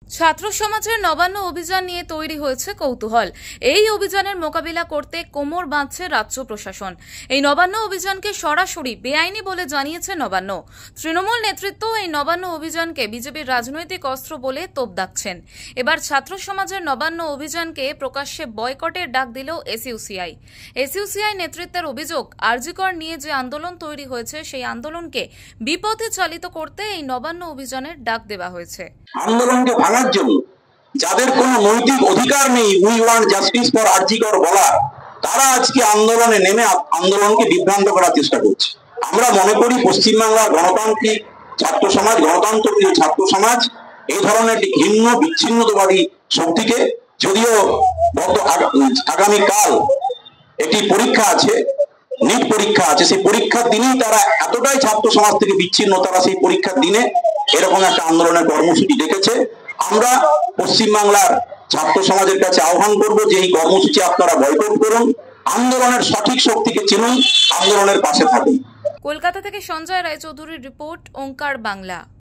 ছাত্র সমাজের নবান্ন অভিযান নিয়ে তৈরি হয়েছে কৌতূহল। এই অভিযানের মোকাবিলা করতে কোমর বাঁধছে রাজ্য প্রশাসন। এই নবান্ন অভিযানকে সরাসরি বেআইনি বলে জানিয়েছে নবান্ন। তৃণমূল নেতৃত্ব এই নবান্ন অভিযানকে বিজেপির রাজনৈতিক অস্ত্র বলে তোপ দাগছেন। এবার ছাত্র সমাজের নবান্ন অভিযানকে প্রকাশ্যে বয়কটের ডাক দিল এসইউসিআই। এসইউসিআই নেতৃত্বের অভিযোগ, আরজিকর নিয়ে যে আন্দোলন তৈরি হয়েছে সেই আন্দোলনকে বিপথে চালিত করতে এই নবান্ন অভিযানের ডাক দেওয়া হয়েছে। আন্দোলনকে ভাঙার জন্য যাদের কোনো নৈতিক অধিকার নেই, we want justice for RG Kar বলার, তারা আজকে আন্দোলনে নেমে আন্দোলনকে বিভ্রান্ত করার চেষ্টা করছে। আমরা মনে করি পশ্চিমবাংলার গণতান্ত্রিক ছাত্র সমাজ, গণতন্ত্রপ্রিয় ছাত্র সমাজ এই ধরনের একটি ঘৃণ্য বিচ্ছিন্নতাবাদী শক্তিকে, যদিও আগামীকাল একটি পরীক্ষা আছে, নিট পরীক্ষা আছে, সেই পরীক্ষার দিনেই তারা এতটাই ছাত্র সমাজ থেকে বিচ্ছিন্ন, তারা সেই পরীক্ষার দিনে এরকম একটা আন্দোলনের কর্মসূচি ডেকেছে। আমরা পশ্চিমবাংলার ছাত্র সমাজের কাছে আহ্বান করব যে এই কর্মসূচি আপনারা বয়কট করুন, আন্দোলনের সঠিক শক্তিকে চিনুন, আন্দোলনের পাশে থাকুন। কলকাতা থেকে সঞ্জয় রায়চৌধুরীর রিপোর্ট, ওঙ্কার বাংলা।